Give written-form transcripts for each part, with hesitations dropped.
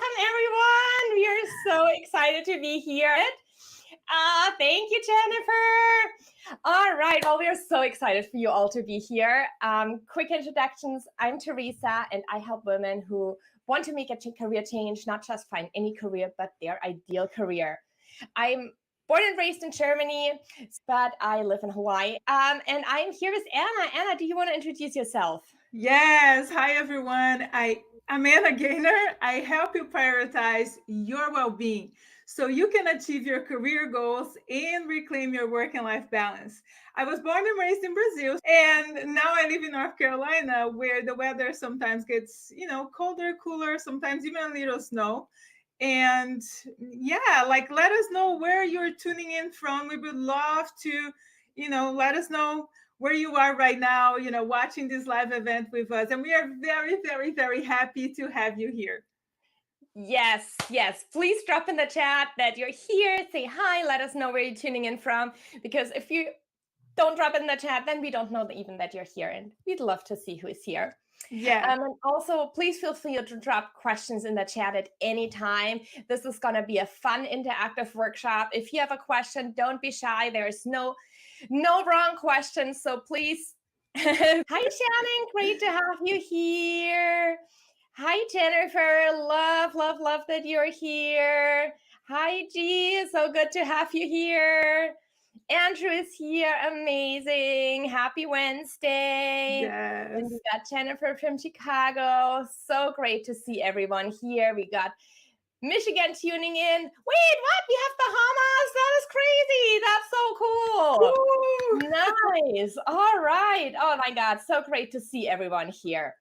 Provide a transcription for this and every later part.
Welcome, everyone. We are so excited to be here. Thank you, Jennifer. All right. Well, we are so excited for you all to be here. Quick introductions. I'm Teresa, and I help women who want to make a career change, not just find any career, but their ideal career. I'm born and raised in Germany, but I live in Hawaii. And I'm here with Anna. Anna, do you want to introduce yourself? Yes. Hi, everyone. I'm Anna Gaynor. I help you prioritize your well-being so you can achieve your career goals and reclaim your work and life balance. I was born and raised in Brazil, and now I live in North Carolina, where the weather sometimes gets, colder, cooler, sometimes even a little snow. And yeah, let us know where you're tuning in from. We would love to, let us know where you are right now, watching this live event with us. And we are very, very, very happy to have you here. Yes. Please drop in the chat that you're here. Say hi. Let us know where you're tuning in from. Because if you don't drop in the chat, then we don't know even that you're here. And we'd love to see who is here. Yeah. And also, please feel free to drop questions in the chat at any time. This is going to be a fun, interactive workshop. If you have a question, don't be shy. There's no wrong questions. So please. Hi, Shannon. Great to have you here. Hi, Jennifer. Love that you're here. Hi, G. So good to have you here. Andrew is here. Amazing. Happy Wednesday. Yes. And we got Jennifer from Chicago. So great to see everyone here. We got Michigan tuning in. Wait, what? We have Bahamas? That is crazy. That's so cool. Woo! Nice. All right. Oh my God. So great to see everyone here.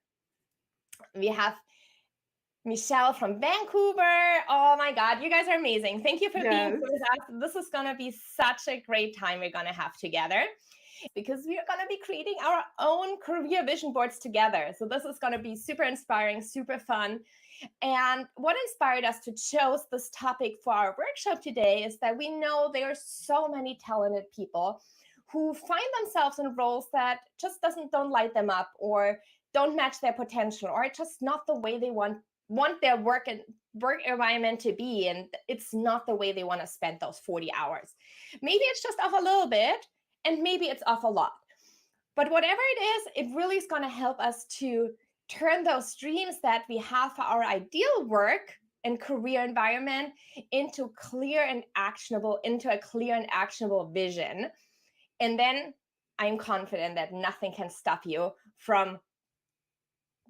We have Michelle from Vancouver. Oh my God, you guys are amazing. Thank you for being here with us. This is going to be such a great time we're going to have together because we're going to be creating our own career vision boards together. So this is going to be super inspiring, super fun. And what inspired us to choose this topic for our workshop today is that we know there are so many talented people who find themselves in roles that just don't light them up or don't match their potential or just not the way they want their work environment to be, and it's not the way they want to spend those 40 hours. Maybe it's just off a little bit, and maybe it's off a lot. But whatever it is, it really is going to help us to turn those dreams that we have for our ideal work and career environment into a clear and actionable vision. And then I'm confident that nothing can stop you from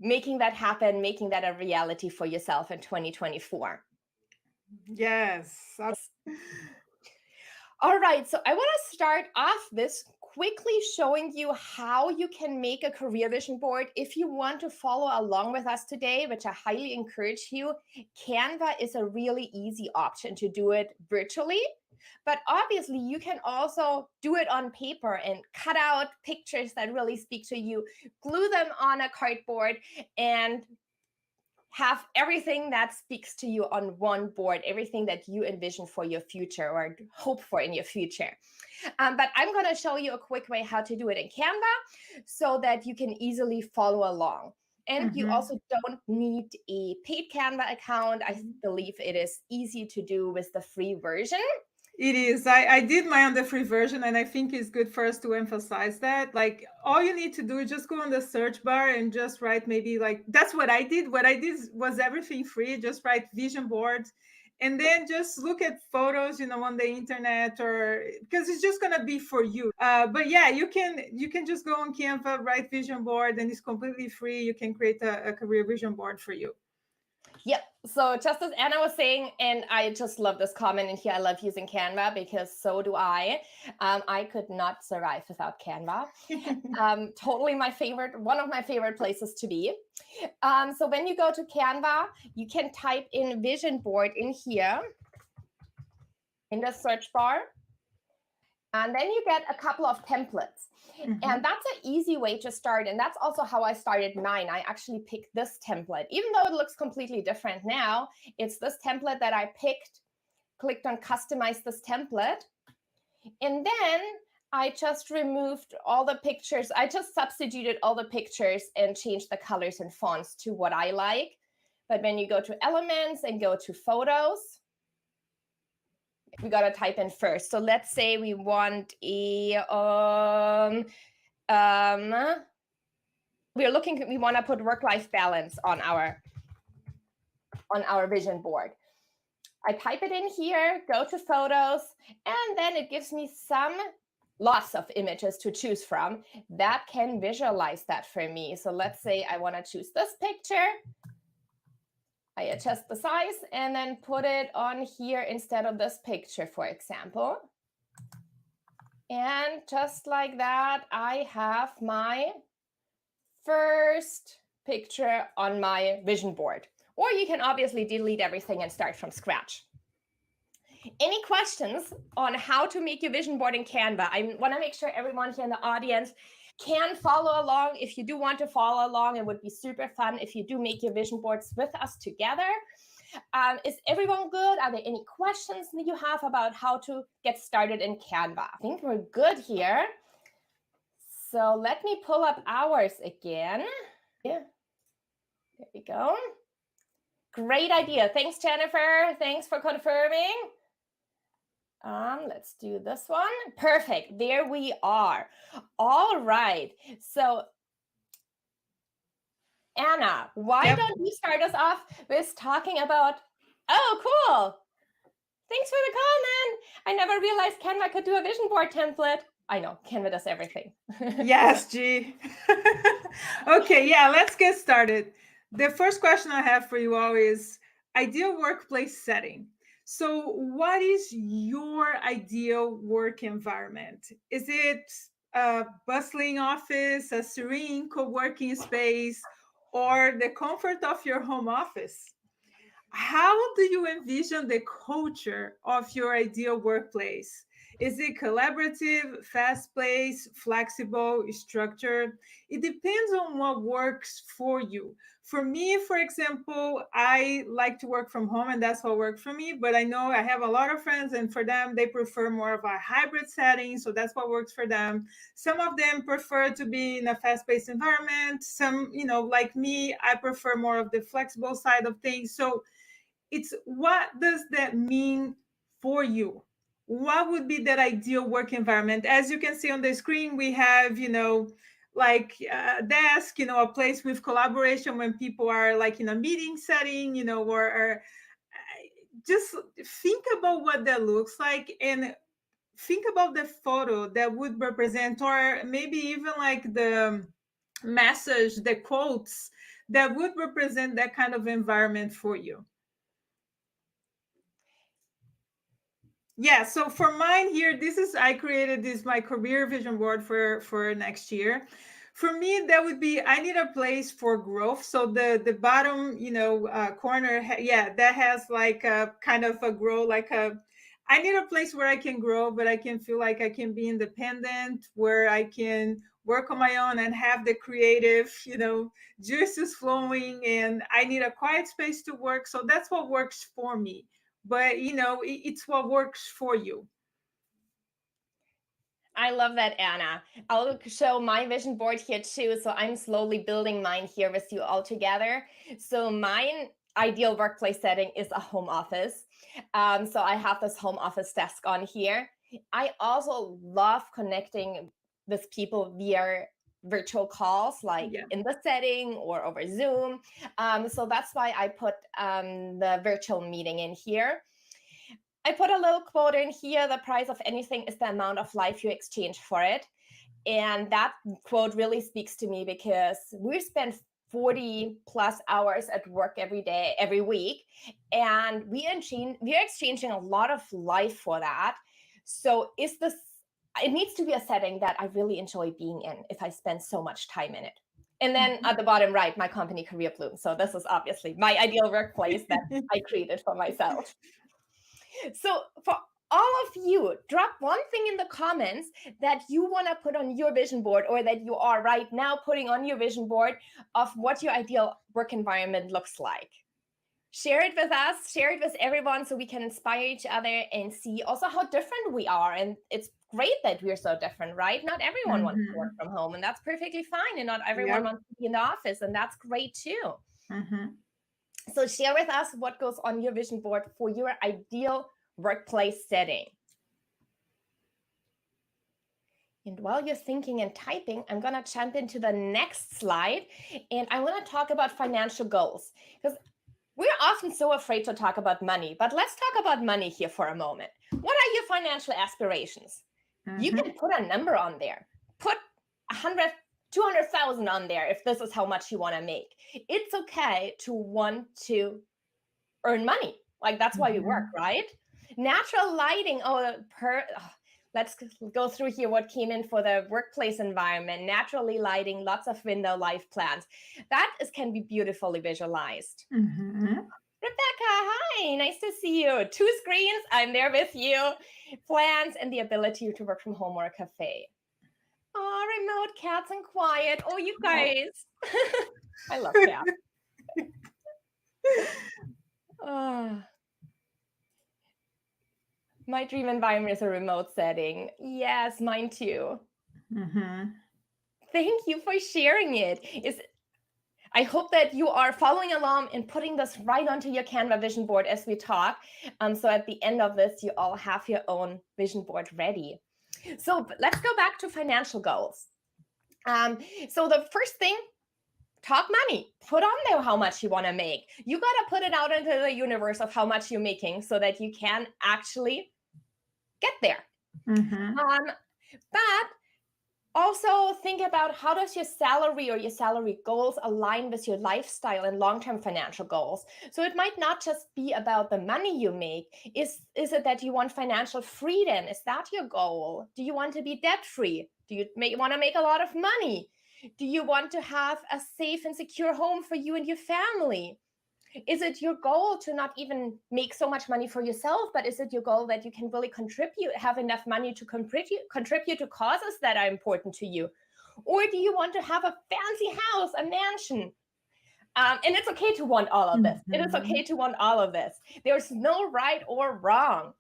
making that happen, making that a reality for yourself in 2024. Yes. All right. So I want to start off this quickly showing you how you can make a career vision board. If you want to follow along with us today, which I highly encourage you, Canva is a really easy option to do it virtually. But obviously, you can also do it on paper and cut out pictures that really speak to you, glue them on a cardboard, and have everything that speaks to you on one board, everything that you envision for your future or hope for in your future. But I'm going to show you a quick way how to do it in Canva so that you can easily follow along. And you also don't need a paid Canva account. I believe it is easy to do with the free version. It is. I did mine on the free version, and I think it's good for us to emphasize that. Like, all you need to do is just go on the search bar and just write that's what I did. What I did was everything free. Just write vision boards, and then just look at photos, on the internet, or because it's just gonna be for you. But yeah, you can just go on Canva, write vision board, and it's completely free. You can create a career vision board for you. Yep. So just as Anna was saying, and I just love this comment in here, I love using Canva because so do I. I could not survive without Canva. Totally one of my favorite places to be. So when you go to Canva, you can type in vision board in here in the search bar. And then you get a couple of templates. And that's an easy way to start. And that's also how I started mine. I actually picked this template. Even though it looks completely different now, it's this template that I picked, clicked on customize this template. And then I just removed all the pictures. I just substituted all the pictures and changed the colors and fonts to what I like. But when you go to elements and go to photos, we got to type in first. So let's say we want we want to put work-life balance on our vision board. I type it in here, go to photos, and then it gives me lots of images to choose from that can visualize that for me. So let's say I want to choose this picture. I adjust the size and then put it on here instead of this picture, for example. And just like that, I have my first picture on my vision board. Or you can obviously delete everything and start from scratch. Any questions on how to make your vision board in Canva? I want to make sure everyone here in the audience can follow along. If you do want to follow along, it would be super fun if you do make your vision boards with us together. Is everyone good? Are there any questions that you have about how to get started in Canva? I think we're good here. So let me pull up ours again. Yeah. There we go. Great idea. Thanks, Jennifer. Thanks for confirming. Let's do this one. Perfect. There we are. All right. So Anna, why don't you start us off with talking about, oh, cool. Thanks for the comment. I never realized Canva could do a vision board template. I know, Canva does everything. Yes, G. Okay, yeah, let's get started. The first question I have for you all is ideal workplace setting. So what is your ideal work environment? Is it a bustling office, a serene co-working space, or the comfort of your home office? How do you envision the culture of your ideal workplace? Is it collaborative, fast-paced, flexible, structured? It depends on what works for you. For me, for example, I like to work from home and that's what works for me. But I know I have a lot of friends and for them, they prefer more of a hybrid setting. So that's what works for them. Some of them prefer to be in a fast-paced environment. Some, like me, I prefer more of the flexible side of things. So it's what does that mean for you? What would be that ideal work environment? As you can see on the screen, we have, like a desk, a place with collaboration when people are like in a meeting setting, or just think about what that looks like and think about the photo that would represent, or maybe even like the message, the quotes that would represent that kind of environment for you. Yeah, so for mine here, I created this my career vision board for next year. For me, that would be I need a place for growth. So the bottom, corner, that has like a kind of a grow, I need a place where I can grow, but I can feel like I can be independent, where I can work on my own and have the creative, juices flowing. And I need a quiet space to work. So that's what works for me. But it's what works for you. I love that, Anna. I'll show my vision board here too. So I'm slowly building mine here with you all together. So mine ideal workplace setting is a home office. So I have this home office desk on here. I also love connecting with people via virtual calls, like in the setting or over Zoom. So that's why I put the virtual meeting in here. I put a little quote in here: the price of anything is the amount of life you exchange for it. And that quote really speaks to me because we spend 40 plus hours at work every day, every week, and we are exchanging a lot of life for that. So it needs to be a setting that I really enjoy being in if I spend so much time in it. And then at the bottom right, my company Career Bloom. So this is obviously my ideal workplace that I created for myself. So for all of you, drop one thing in the comments that you want to put on your vision board, or that you are right now putting on your vision board, of what your ideal work environment looks like. Share it with us, share it with everyone, so we can inspire each other and see also how different we are. And it's great that we're so different, right? Not everyone wants to work from home, and that's perfectly fine. And not everyone wants to be in the office, and that's great too. So share with us what goes on your vision board for your ideal workplace setting. And while you're thinking and typing, I'm going to jump into the next slide, and I want to talk about financial goals, because we're often so afraid to talk about money, but let's talk about money here for a moment. What are your financial aspirations? You can put a number on there. Put 100, 200,000 on there if this is how much you want to make. It's okay to want to earn money. Like, that's why we work, right? Natural lighting. Let's go through here what came in for the workplace environment. Naturally lighting, lots of window life plans. That can be beautifully visualized. Rebecca, hi, nice to see you. 2 screens, I'm there with you. Plans and the ability to work from home or a cafe. Oh, remote cats and quiet. Oh, you guys. I love cats. My dream environment is a remote setting. Yes, mine too. Thank you for sharing it. I hope that you are following along and putting this right onto your Canva vision board as we talk. So at the end of this, you all have your own vision board ready. So let's go back to financial goals. So the first thing, talk money. Put on there how much you want to make. You got to put it out into the universe of how much you're making so that you can actually get there. But also think about, how does your salary or your salary goals align with your lifestyle and long-term financial goals? So it might not just be about the money you make. Is it that you want financial freedom? Is that your goal? Do you want to be debt-free? Do you want to make a lot of money? Do you want to have a safe and secure home for you and your family? Is it your goal to not even make so much money for yourself, but is it your goal that you can really have enough money to contribute to causes that are important to you? Or do you want to have a fancy house, a mansion? And it's okay to want all of this. It is okay to want all of this. There's no right or wrong.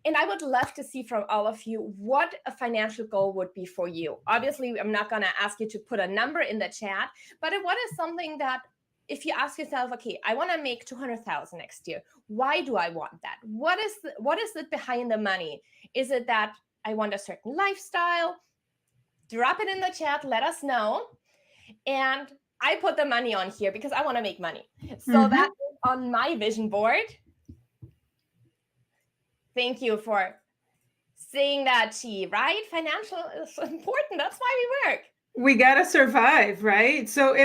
And I would love to see from all of you what a financial goal would be for you. Obviously, I'm not going to ask you to put a number in the chat, but what is something that, if you ask yourself, okay, I want to make 200,000 next year. Why do I want that? What is it behind the money? Is it that I want a certain lifestyle? Drop it in the chat. Let us know. And I put the money on here because I want to make money. So that is on my vision board. Thank you for saying that, Chi, right? Financial is important. That's why we work. We gotta survive, right? So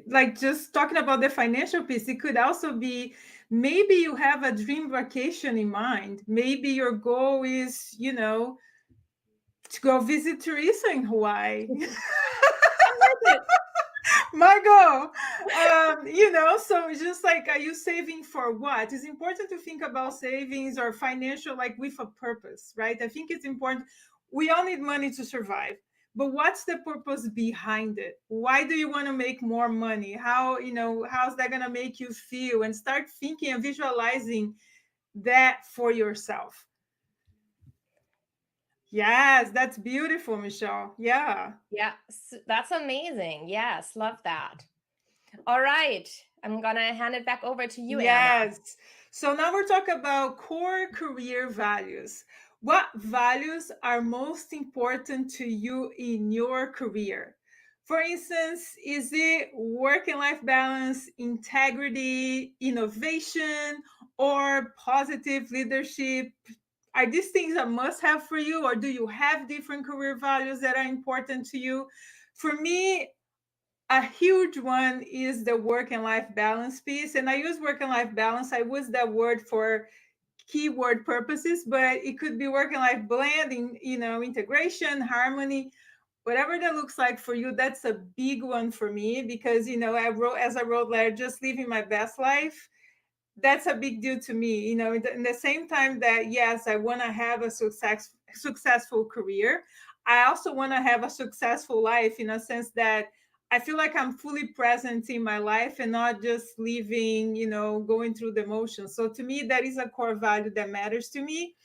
like, just talking about the financial piece, it could also be, maybe you have a dream vacation in mind. Maybe your goal is, to go visit Teresa in Hawaii. My goal. So it's just like, are you saving for what? It's important to think about savings or financial, like, with a purpose, right? I think it's important. We all need money to survive. But what's the purpose behind it? Why do you want to make more money? How's that going to make you feel? And start thinking and visualizing that for yourself. Yes, that's beautiful, Michelle. Yeah. Yeah, that's amazing. Yes, love that. All right. I'm going to hand it back over to you, Anna. Yes. So now we're talking about core career values. What values are most important to you in your career? For instance, is it work and life balance, integrity, innovation, or positive leadership? Are these things a must-have for you, or do you have different career values that are important to you? For me, a huge one is the work and life balance piece. And I use work and life balance. I use that word for keyword purposes, but it could be work and life blending, integration, harmony, whatever that looks like for you. That's a big one for me because, I wrote letter, just living my best life. That's a big deal to me, in the same time that, yes, I want to have a successful career. I also want to have a successful life, in a sense that I feel like I'm fully present in my life and not just living, going through the motions. So to me, that is a core value that matters to me.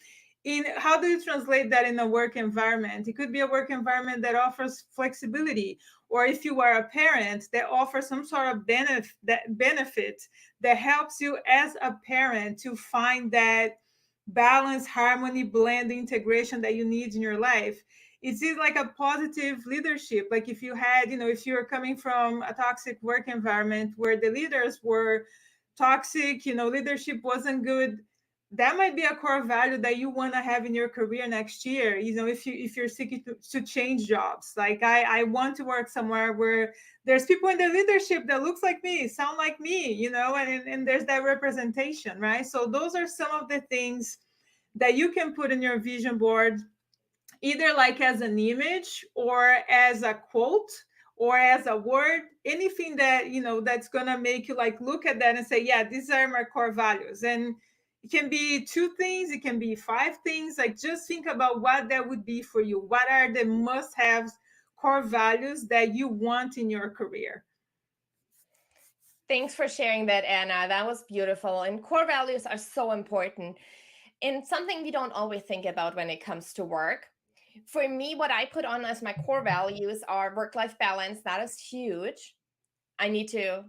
How do you translate that in a work environment? It could be a work environment that offers flexibility, or if you are a parent, that offers some sort of benefit that helps you as a parent to find that balance, harmony, blend, integration that you need in your life. It's like a positive leadership. Like if you had, if you're coming from a toxic work environment where the leaders were toxic, leadership wasn't good, that might be a core value that you want to have in your career next year. If you're seeking to change jobs, like I want to work somewhere where there's people in the leadership that looks like me, sound like me, and there's that representation, right? So those are some of the things that you can put in your vision board, either like as an image or as a quote or as a word, anything that that's gonna make you like look at that and say, yeah, these are my core values. And it can be 2 things, it can be 5 things. Like just think about what that would be for you. What are the must-haves, core values that you want in your career? Thanks for sharing that, Anna. That was beautiful. And core values are so important and something we don't always think about when it comes to work. For me, what I put on as my core values are work-life balance. That is huge. I need to,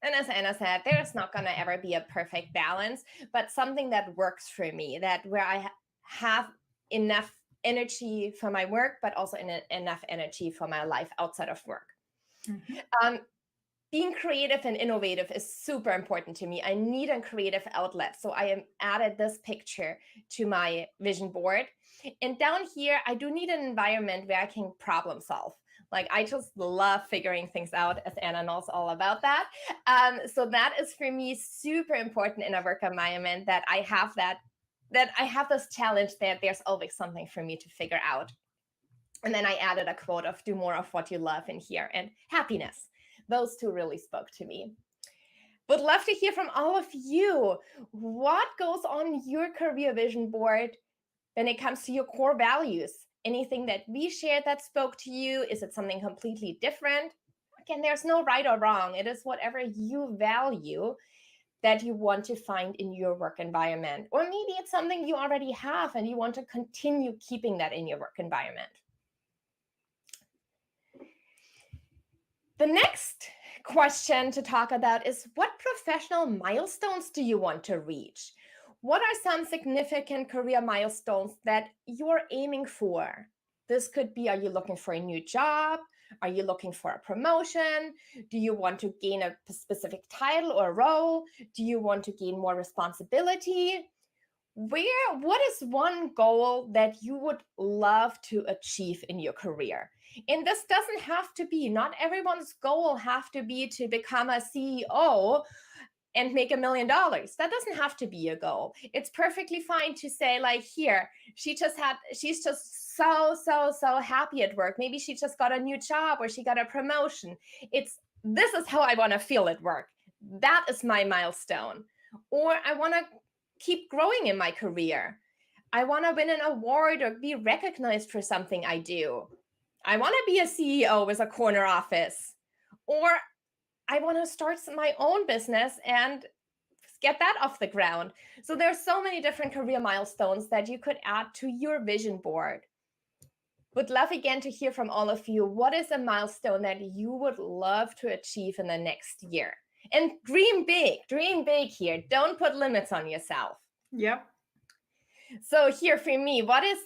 and as Anna said, there's not going to ever be a perfect balance, but something that works for me, that where I have enough energy for my work, but also enough energy for my life outside of work. Mm-hmm. Being creative and innovative is super important to me. I need a creative outlet. So I am added this picture to my vision board. And down here, I do need an environment where I can problem solve. Like I just love figuring things out, as Anna knows all about that. So that is for me super important in a work environment, that I have that I have this challenge that there's always something for me to figure out. And then I added a quote of do more of what you love in here, and happiness. Those 2 really spoke to me. Would love to hear from all of you. What goes on your career vision board when it comes to your core values? Anything that we shared that spoke to you? Is it something completely different? Again, there's no right or wrong. It is whatever you value that you want to find in your work environment. Or maybe it's something you already have and you want to continue keeping that in your work environment. The next question to talk about is, what professional milestones do you want to reach? What are some significant career milestones that you're aiming for? This could be, are you looking for a new job? Are you looking for a promotion? Do you want to gain a specific title or role? Do you want to gain more responsibility? What is one goal that you would love to achieve in your career? And this doesn't have to be, not everyone's goal have to be to become a CEO and make $1 million. That doesn't have to be a goal. It's perfectly fine to say, like, here, she's just so happy at work. Maybe she just got a new job or she got a promotion. This is how I want to feel at work. That is my milestone. Or I want to keep growing in my career. I want to win an award or be recognized for something I do. I want to be a CEO with a corner office. Or I want to start my own business and get that off the ground. So there's so many different career milestones that you could add to your vision board. Would love again to hear from all of you. What is a milestone that you would love to achieve in the next year? And dream big here. Don't put limits on yourself. Yep. So here for me, what is,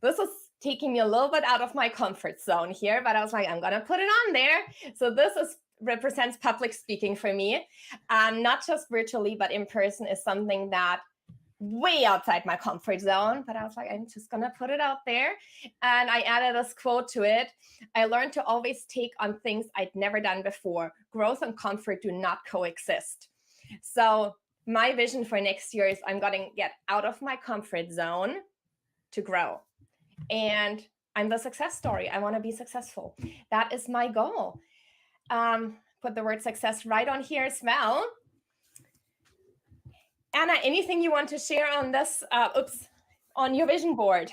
this is taking me a little bit out of my comfort zone here, but I was like, I'm going to put it on there. So this represents public speaking for me. Not just virtually, but in person is something that way outside my comfort zone, but I was like, I'm just going to put it out there. And I added this quote to it. I learned to always take on things I'd never done before. Growth and comfort do not coexist. So my vision for next year is I'm going to get out of my comfort zone to grow. And I'm the success story. I want to be successful. That is my goal. Put the word success right on here as well. Anna, anything you want to share on this, on your vision board?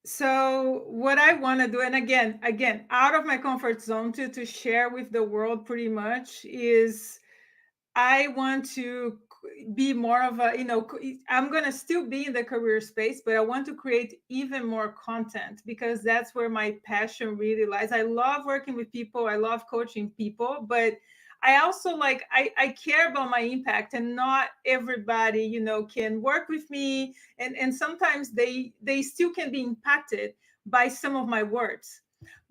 So what I want to do, and again, out of my comfort zone to share with the world pretty much, is I want to be more of a, I'm going to still be in the career space, but I want to create even more content because that's where my passion really lies. I love working with people. I love coaching people, but I also like, I care about my impact, and not everybody, can work with me. And sometimes they still can be impacted by some of my words.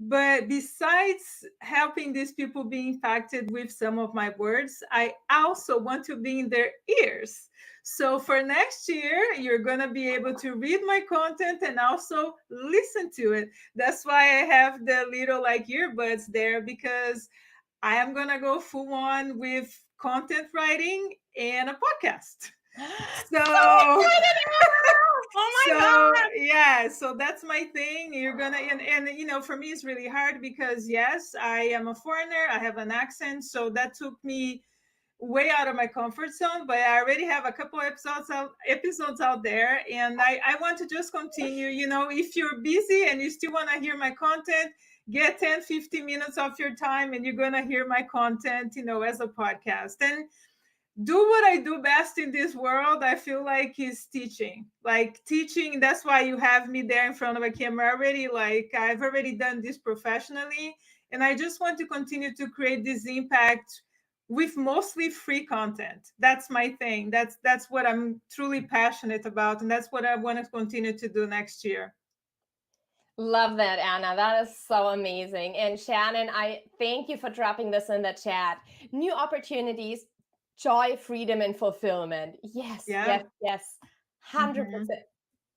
But besides helping these people be impacted with some of my words, I also want to be in their ears. So for next year, you're going to be able to read my content and also listen to it. That's why I have the little like earbuds there, because I am going to go full on with content writing and a podcast. So So excited, Anna! Oh my so God. yeah, so that's my thing. You're gonna, and for me it's really hard because yes, I am a foreigner, I have an accent, so that took me way out of my comfort zone. But I already have a couple episodes out there, and I want to just continue. If you're busy and you still want to hear my content, get 10-15 minutes of your time and you're gonna hear my content, as a podcast. And do what I do best in this world, I feel like, is teaching. Like teaching, that's why you have me there in front of a camera already. Like I've already done this professionally, and I just want to continue to create this impact with mostly free content. That's my thing. That's what I'm truly passionate about, and that's what I want to continue to do next year. Love that, Anna. That is so amazing. And Shannon, I thank you for dropping this in the chat. New opportunities, joy, freedom, and fulfillment. Yes, Yeah. yes, yes. Mm-hmm. 100%.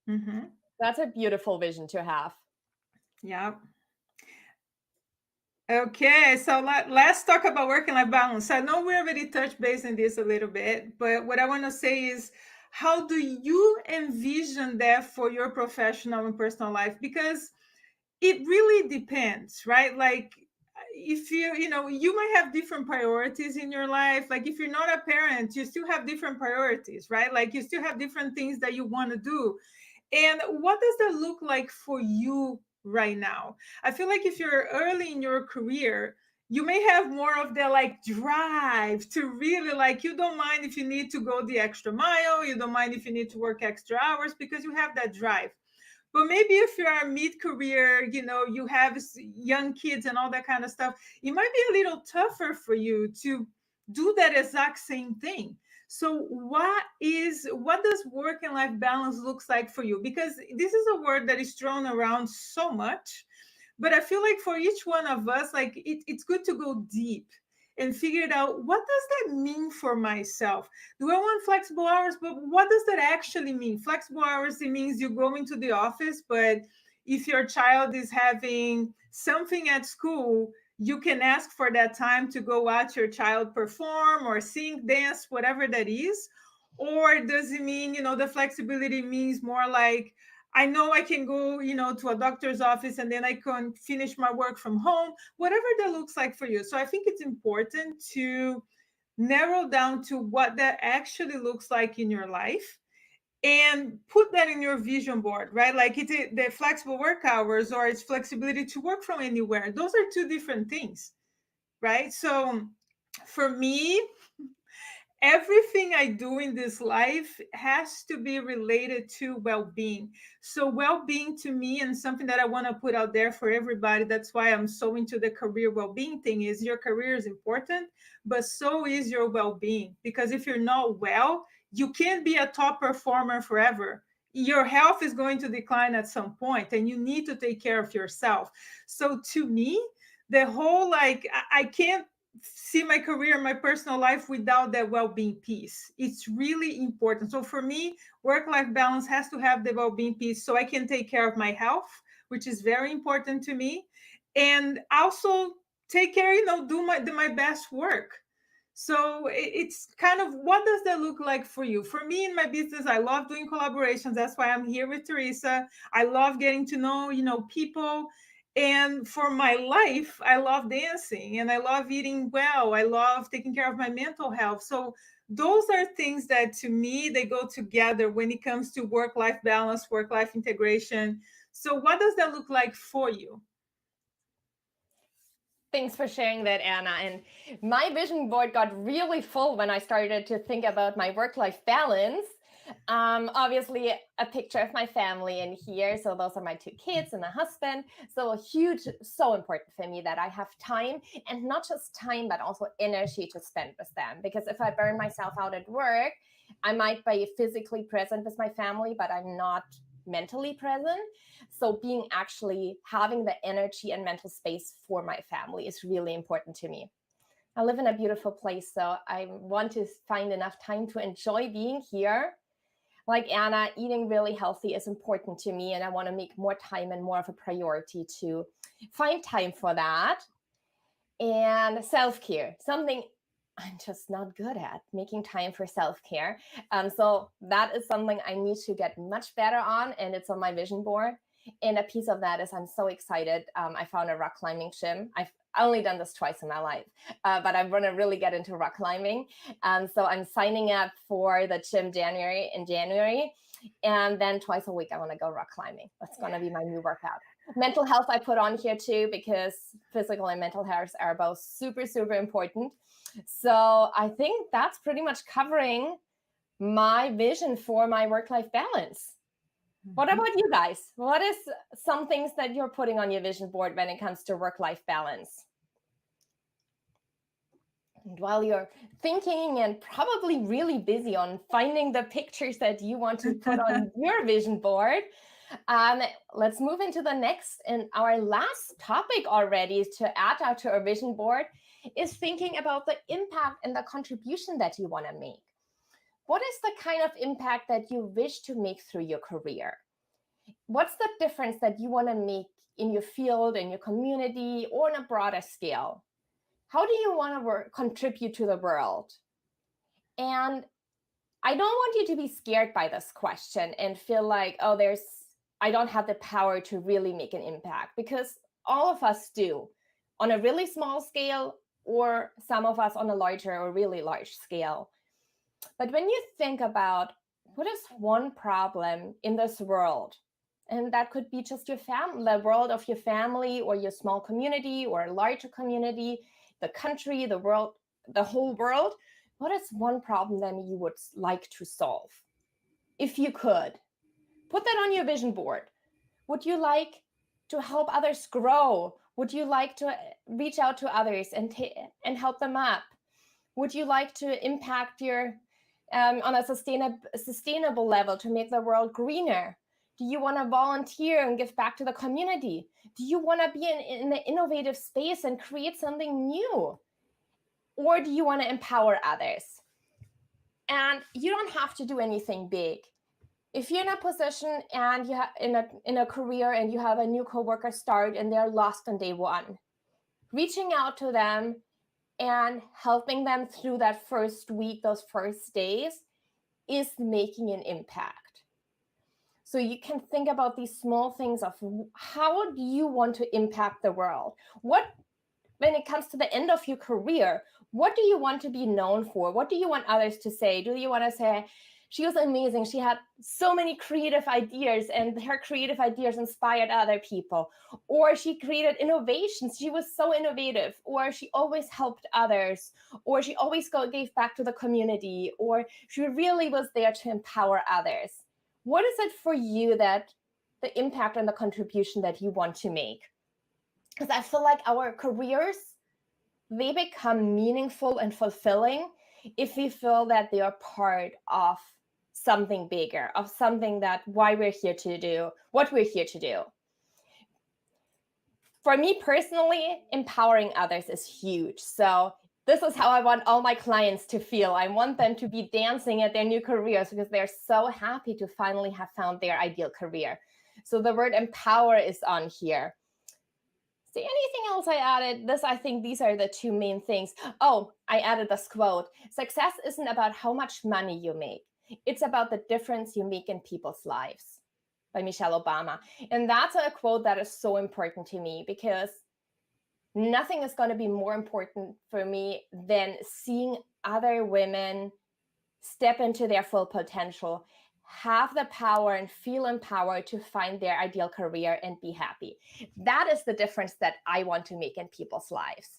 Mm-hmm. That's a beautiful vision to have. Yeah. Okay, so let's talk about work-life balance. I know we already touched base on this a little bit, but what I want to say is, how do you envision that for your professional and personal life? Because it really depends, right? Like if you might have different priorities in your life. Like if you're not a parent, you still have different priorities, right? Like you still have different things that you want to do. And what does that look like for you right now? I feel like if you're early in your career, you may have more of the like drive to really, like, you don't mind if you need to go the extra mile, you don't mind if you need to work extra hours because you have that drive. But maybe if you are mid-career, you have young kids and all that kind of stuff, it might be a little tougher for you to do that exact same thing. So what does work and life balance looks like for you? Because this is a word that is thrown around so much, but I feel like for each one of us, like it's good to go deep and figure it out. What does that mean for myself? Do I want flexible hours? But what does that actually mean? Flexible hours, it means you go into the office, but if your child is having something at school, you can ask for that time to go watch your child perform or sing, dance, whatever that is. Or does it mean, the flexibility means more like, I know I can go, to a doctor's office and then I can finish my work from home, whatever that looks like for you. So I think it's important to narrow down to what that actually looks like in your life and put that in your vision board, right? Like it's the flexible work hours or it's flexibility to work from anywhere. Those are two different things, right? So for me, everything I do in this life has to be related to well-being. So well-being to me, and something that I want to put out there for everybody, that's why I'm so into the career well-being thing, is your career is important, but so is your well-being. Because if you're not well, you can't be a top performer forever. Your health is going to decline at some point and you need to take care of yourself. So to me, the whole, like, I can't see my career, my personal life without that well-being piece. It's really important. So for me, work-life balance has to have the well-being piece so I can take care of my health, which is very important to me, and also take care, do my best work. So it's kind of, what does that look like for you? For me in my business, I love doing collaborations. That's why I'm here with Teresa. I love getting to know, people. And for my life, I love dancing and I love eating well. I love taking care of my mental health. So those are things that to me, they go together when it comes to work-life balance, work-life integration. So what does that look like for you? Thanks for sharing that, Anna. And my vision board got really full when I started to think about my work-life balance. Obviously, a picture of my family in here. So those are my 2 kids and a husband. So huge, so important for me that I have time, and not just time, but also energy to spend with them. Because if I burn myself out at work, I might be physically present with my family, but I'm not mentally present. So being actually having the energy and mental space for my family is really important to me. I live in a beautiful place, so I want to find enough time to enjoy being here. Like Anna, eating really healthy is important to me, and I want to make more time and more of a priority to find time for that. And self-care, something I'm just not good at, making time for self-care. So that is something I need to get much better on, and it's on my vision board. And a piece of that is I'm so excited. I found a rock climbing gym. I've only done this twice in my life, but I want to really get into rock climbing. So I'm signing up for the gym in January. And then twice a week, I want to go rock climbing. That's going to be my new workout. Mental health I put on here too, because physical and mental health are both super, super important. So I think that's pretty much covering my vision for my work-life balance. What about you guys? What is some things that you're putting on your vision board when it comes to work-life balance? And while you're thinking and probably really busy on finding the pictures that you want to put on your vision board, let's move into the next and our last topic already to add out to our vision board is thinking about the impact and the contribution that you want to make. What is the kind of impact that you wish to make through your career? What's the difference that you want to make in your field, in your community, or on a broader scale? How do you want to contribute to the world? And I don't want you to be scared by this question and feel like, oh, I don't have the power to really make an impact, because all of us do, on a really small scale, or some of us on a larger or really large scale. But when you think about what is one problem in this world, and that could be just your family, the world of your family, or your small community, or a larger community, the country, the world, the whole world, what is one problem that you would like to solve? If you could, put that on your vision board. Would you like to help others grow? Would you like to reach out to others and help them up? Would you like to impact your on a sustainable level to make the world greener? Do you want to volunteer and give back to the community? Do you want to be in an innovative space and create something new? Or do you want to empower others? And you don't have to do anything big. If you're in a position and you have in a career and you have a new coworker start and they're lost on day one, reaching out to them and helping them through that first week, those first days, is making an impact. So you can think about these small things of how do you want to impact the world? When it comes to the end of your career, what do you want to be known for? What do you want others to say? Do you want to say, she was amazing, she had so many creative ideas and her creative ideas inspired other people? Or she created innovations, she was so innovative, or she always helped others, or she always gave back to the community, or she really was there to empower others? What is it for you that the impact and the contribution that you want to make? Because I feel like our careers, they become meaningful and fulfilling if we feel that they are part of something bigger, of something that why we're here to do, what we're here to do. For me personally, empowering others is huge. So this is how I want all my clients to feel. I want them to be dancing at their new careers because they're so happy to finally have found their ideal career. So the word empower is on here. See, anything else I added? I think these are the two main things. Oh, I added this quote. Success isn't about how much money you make. It's about the difference you make in people's lives, by Michelle Obama. And that's a quote that is so important to me, because nothing is going to be more important for me than seeing other women step into their full potential, have the power and feel empowered to find their ideal career and be happy. That is the difference that I want to make in people's lives.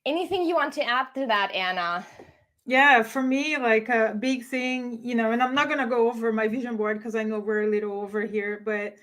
Anything you want to add to that, Anna? Yeah, for me, like a big thing, and I'm not going to go over my vision board because I know we're a little over here, but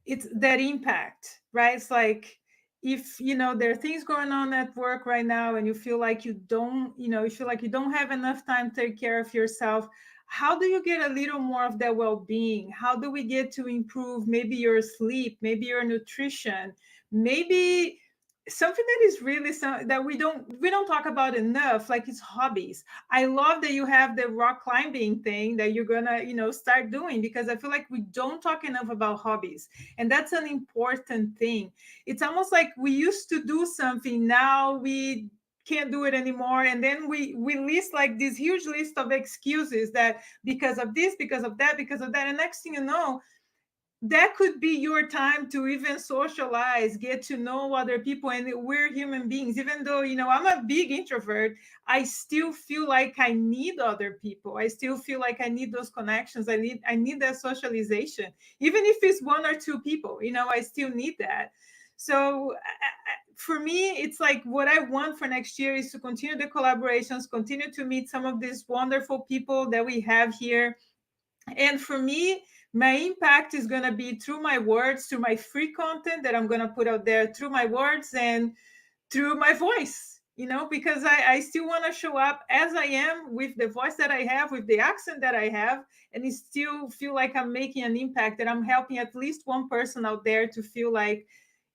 it's that impact, right? It's like, if there are things going on at work right now and you feel like you don't have enough time to take care of yourself, how do you get a little more of that well-being? How do we get to improve maybe your sleep, maybe your nutrition, maybe something that is really that we don't talk about enough, like it's hobbies. I love that you have the rock climbing thing that you're gonna start doing, because I feel like we don't talk enough about hobbies, and that's an important thing. It's almost like we used to do something, now we can't do it anymore, and then we list like this huge list of excuses, that because of this, because of that, because of that, and next thing you know, that could be your time to even socialize, get to know other people. And we're human beings. Even though, I'm a big introvert, I still feel like I need other people. I still feel like I need those connections. I need that socialization. Even if it's one or two people, I still need that. So for me, it's like what I want for next year is to continue the collaborations, continue to meet some of these wonderful people that we have here. And for me, my impact is going to be through my words, through my free content that I'm going to put out there, through my words and through my voice, because I still want to show up as I am, with the voice that I have, with the accent that I have, and it still feel like I'm making an impact, that I'm helping at least one person out there to feel like,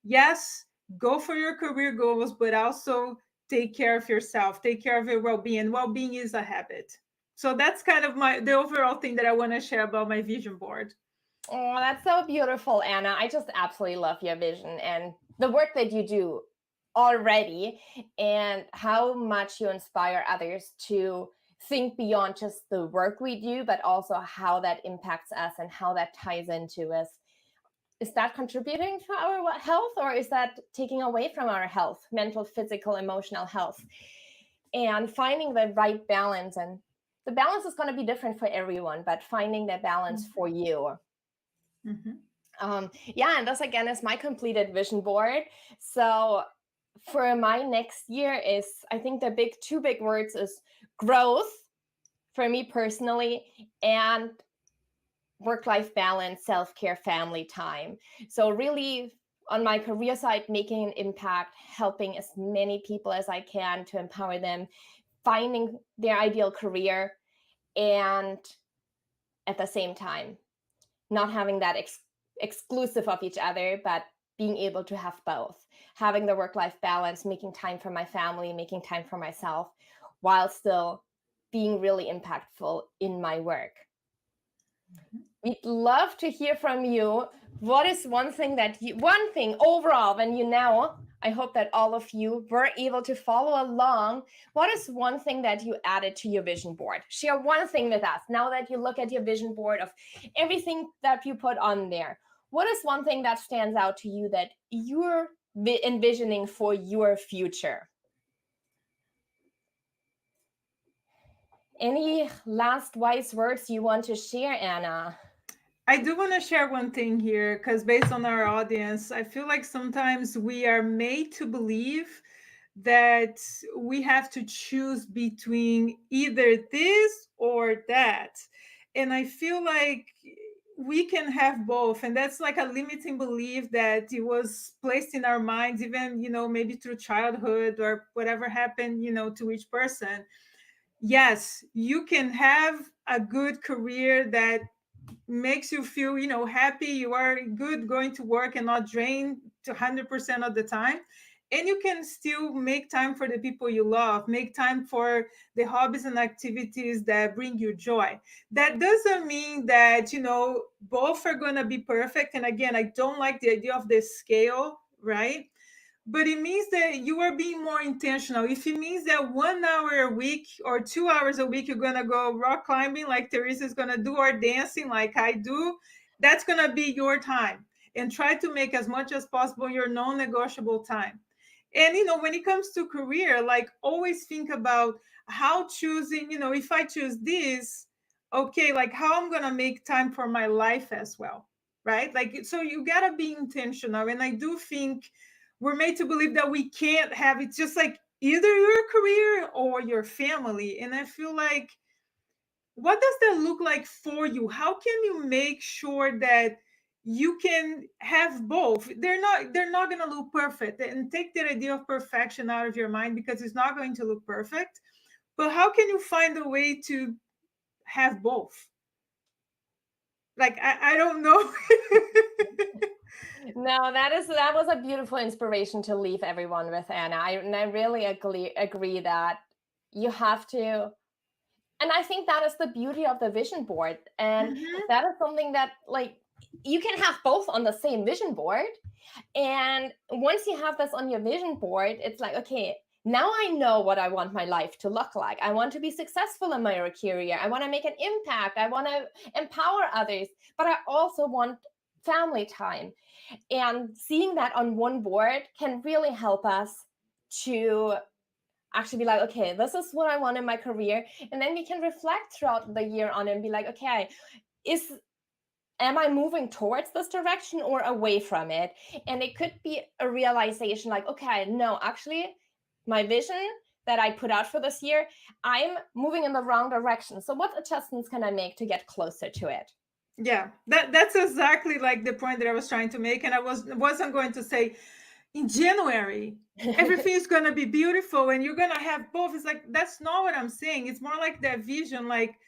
yes, go for your career goals, but also take care of yourself, take care of your well-being. And well-being is a habit. So that's kind of the overall thing that I want to share about my vision board. Oh, that's so beautiful, Anna. I just absolutely love your vision and the work that you do already, and how much you inspire others to think beyond just the work we do, but also how that impacts us and how that ties into us. Is that contributing to our health, or is that taking away from our health, mental, physical, emotional health? And finding the right balance, and the balance is going to be different for everyone, but finding the balance for you. Yeah, and this again is my completed vision board. So for my next year is, I think the two big words is growth for me personally, and work-life balance, self-care, family time. So really on my career side, making an impact, helping as many people as I can to empower them, finding their ideal career, and at the same time, not having that exclusive of each other, but being able to have both, having the work-life balance, making time for my family, making time for myself, while still being really impactful in my work. We'd love to hear from you. What is one thing overall, when I hope that all of you were able to follow along. What is one thing that you added to your vision board? Share one thing with us. Now that you look at your vision board of everything that you put on there, what is one thing that stands out to you that you're envisioning for your future? Any last wise words you want to share, Anna? I do want to share one thing here, because based on our audience, I feel like sometimes we are made to believe that we have to choose between either this or that. And I feel like we can have both. And that's like a limiting belief that it was placed in our minds, even, maybe through childhood or whatever happened, to each person. Yes, you can have a good career that makes you feel happy, you are good going to work and not drained to 100% of the time, and you can still make time for the people you love, make time for the hobbies and activities that bring you joy. That doesn't mean that both are going to be perfect, and again, I don't like the idea of the scale, right? But it means that you are being more intentional. If it means that 1 hour a week or 2 hours a week, you're going to go rock climbing like Teresa is going to do, or dancing like I do, that's going to be your time. And try to make as much as possible your non-negotiable time. And, when it comes to career, like always think about how choosing, if I choose this, okay, like how I'm gonna make time for my life as well, right? Like, so you gotta be intentional. And I do think we're made to believe that we can't have it's just like either your career or your family. And I feel like, what does that look like for you? How can you make sure that you can have both? They're not going to look perfect, and take that idea of perfection out of your mind, because it's not going to look perfect. But how can you find a way to have both? Like, I don't know. No, that was a beautiful inspiration to leave everyone with, Anna. And I really agree that you have to, and I think that is the beauty of the vision board. And Mhm. that is something that, like, you can have both on the same vision board. And once you have this on your vision board, it's like, okay, now I know what I want my life to look like. I want to be successful in my career. I want to make an impact. I want to empower others, but I also want family time. And seeing that on one board can really help us to actually be like, okay, this is what I want in my career. And then we can reflect throughout the year on it and be like, okay, is am I moving towards this direction or away from it? And it could be a realization like, okay, no, actually, my vision that I put out for this year, I'm moving in the wrong direction. So what adjustments can I make to get closer to it? Yeah, that's exactly like the point that I was trying to make. And I wasn't going to say in January everything is going to be beautiful and you're going to have both. It's like, that's not what I'm saying. It's more like that vision, like,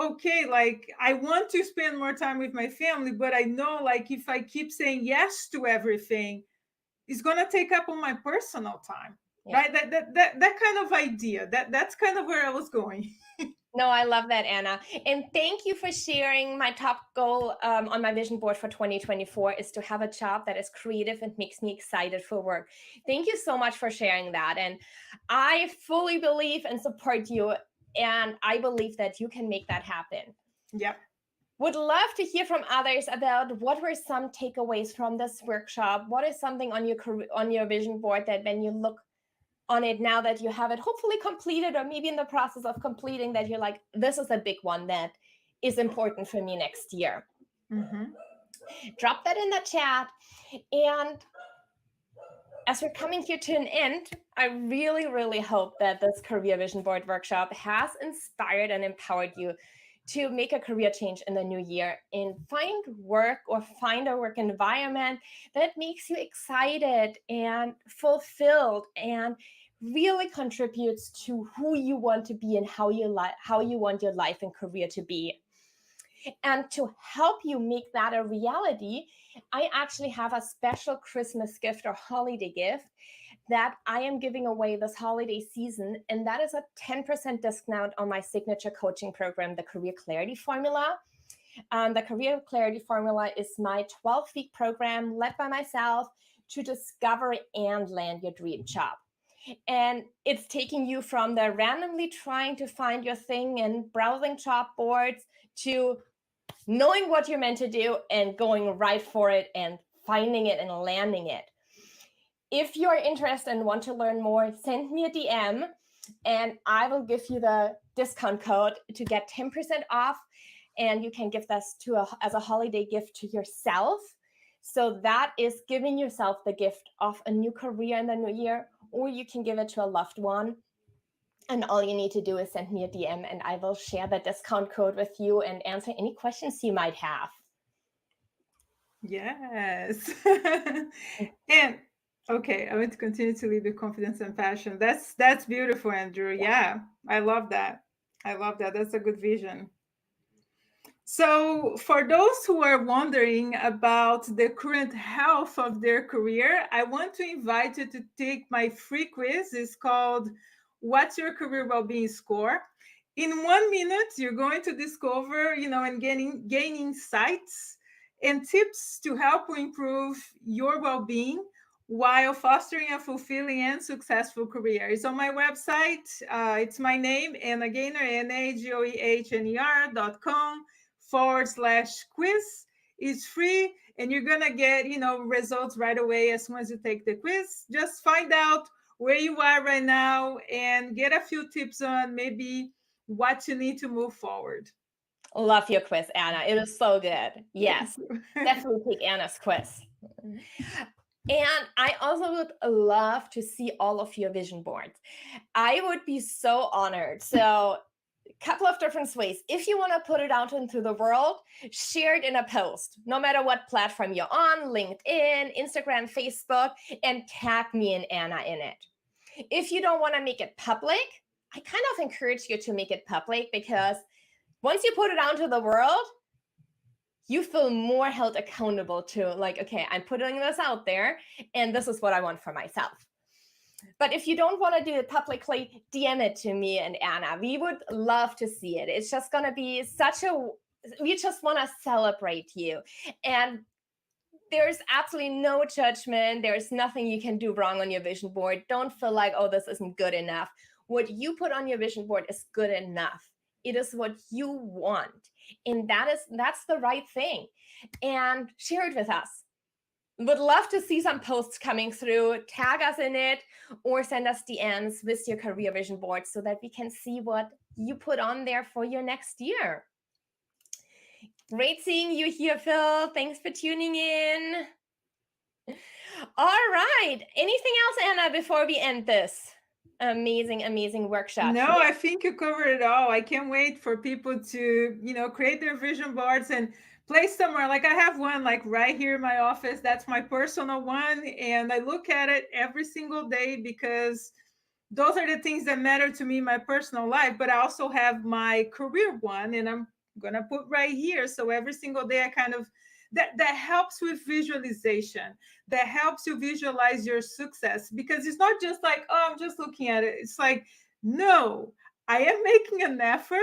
okay, like I want to spend more time with my family, but I know, like, if I keep saying yes to everything, it's going to take up on my personal time. Yeah. Right? That kind of idea, that's kind of where I was going. No, I love that, Anna. And thank you for sharing. My top goal on my vision board for 2024 is to have a job that is creative and makes me excited for work. Thank you so much for sharing that. And I fully believe and support you. And I believe that you can make that happen. Yep. Would love to hear from others about what were some takeaways from this workshop. What is something on your vision board that when you look on it now that you have it hopefully completed, or maybe in the process of completing, that you're like, this is a big one that is important for me next year? Mm-hmm. Drop that in the chat. And as we're coming here to an end, I really, really hope that this Career Vision Board workshop has inspired and empowered you to make a career change in the new year and find work or find a work environment that makes you excited and fulfilled and really contributes to who you want to be and how you want your life and career to be. And to help you make that a reality, I actually have a special Christmas gift or holiday gift that I am giving away this holiday season. And that is a 10% discount on my signature coaching program, the Career Clarity Formula. The Career Clarity Formula is my 12-week program led by myself to discover and land your dream job. And it's taking you from the randomly trying to find your thing and browsing job boards to knowing what you're meant to do and going right for it and finding it and landing it. If you're interested and want to learn more, send me a DM and I will give you the discount code to get 10% off. And you can give this as a holiday gift to yourself. So that is giving yourself the gift of a new career in the new year, or you can give it to a loved one. And all you need to do is send me a DM and I will share the discount code with you and answer any questions you might have. Yes. And okay, I want to continue to lead with confidence and passion. That's beautiful, Andrew. Yeah, I love that. I love that. That's a good vision. So, for those who are wondering about the current health of their career, I want to invite you to take my free quiz. It's called What's Your Career Wellbeing Score? In 1 minute, you're going to discover, and gain insights and tips to help you improve your well-being while fostering a fulfilling and successful career. It's on my website. It's my name, Anna Gainer, NAGOEHNER.com/quiz. Is free, and you're gonna get results right away as soon as you take the quiz. Just find out where you are right now and get a few tips on maybe what you need to move forward. Love your quiz, Anna. It was so good. Yes, definitely take Anna's quiz. And I also would love to see all of your vision boards. I would be so honored. So, a couple of different ways. If you want to put it out into the world, share it in a post, no matter what platform you're on, LinkedIn, Instagram, Facebook, and tag me and Anna in it. If you don't want to make it public, I kind of encourage you to make it public, because once you put it out to the world, you feel more held accountable to, like, okay, I'm putting this out there and this is what I want for myself. But if you don't want to do it publicly, DM it to me and Anna. We would love to see it. It's just going to be we just want to celebrate you. And there's absolutely no judgment. There's nothing you can do wrong on your vision board. Don't feel like, oh, this isn't good enough. What you put on your vision board is good enough. It is what you want. And that's the right thing. And share it with us. Would love to see some posts coming through. Tag us in it or send us DMs with your career vision board so that we can see what you put on there for your next year. Great seeing you here, Phil. Thanks for tuning in. All right. Anything else, Anna, before we end this amazing workshop? No, I think you covered it all. I can't wait for people to, create their vision boards and place somewhere. Like I have one like right here in my office. That's my personal one. And I look at it every single day because those are the things that matter to me in my personal life. But I also have my career one, and I'm going to put right here. So every single day I kind of that helps with visualization, that helps you visualize your success, because it's not just like, oh, I'm just looking at it. It's like, no, I am making an effort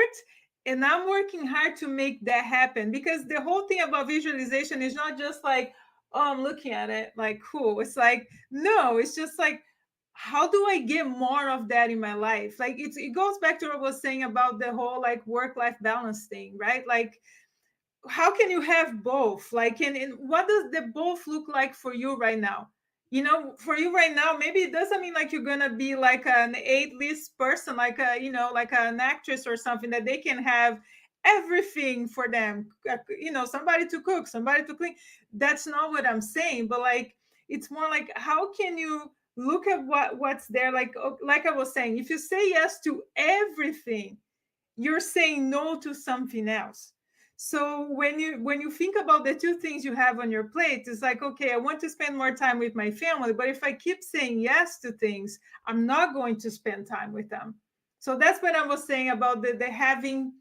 and I'm working hard to make that happen. Because the whole thing about visualization is not just like, oh, I'm looking at it, like, cool. It's like, no, it's just like, how do I get more of that in my life? Like it goes back to what I was saying about the whole like work-life balance thing, right? Like, how can you have both? Like, and what does the both look like for you right now? For you right now, maybe it doesn't mean like you're gonna be like an A-list person, like like an actress or something, that they can have everything for them. Somebody to cook, somebody to clean. That's not what I'm saying. But like, it's more like, how can you look at what's there? Like I was saying, if you say yes to everything, you're saying no to something else. So when you think about the two things you have on your plate, it's like, okay, I want to spend more time with my family, but if I keep saying yes to things, I'm not going to spend time with them. So that's what I was saying about the having,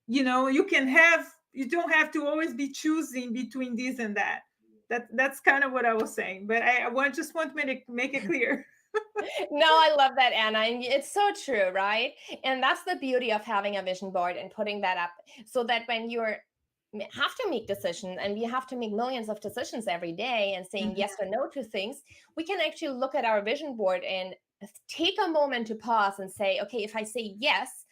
you don't have to always be choosing between this and that. That's kind of what I was saying, but just want me to make it clear. No, I love that, Anna. And it's so true, right? And that's the beauty of having a vision board and putting that up, so that when you're have to make decisions, and we have to make millions of decisions every day and saying yes or no to things, we can actually look at our vision board and take a moment to pause and say, okay, if I say yes,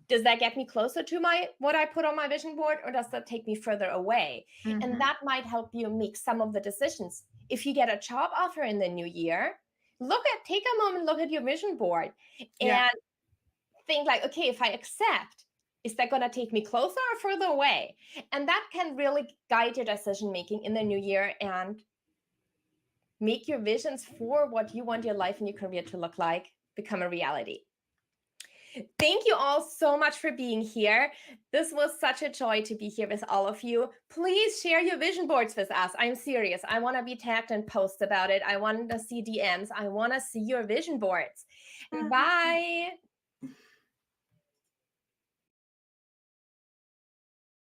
does that get me closer to what I put on my vision board, or does that take me further away? And that might help you make some of the decisions. If you get a job offer in the new year, take a moment, look at your vision board and think like, okay, if I accept, is that going to take me closer or further away? And that can really guide your decision making in the new year and make your visions for what you want your life and your career to look like become a reality. Thank you all so much for being here. This was such a joy to be here with all of you. Please share your vision boards with us. I'm serious. I want to be tagged and post about it. I want to see DMs. I want to see your vision boards. Bye.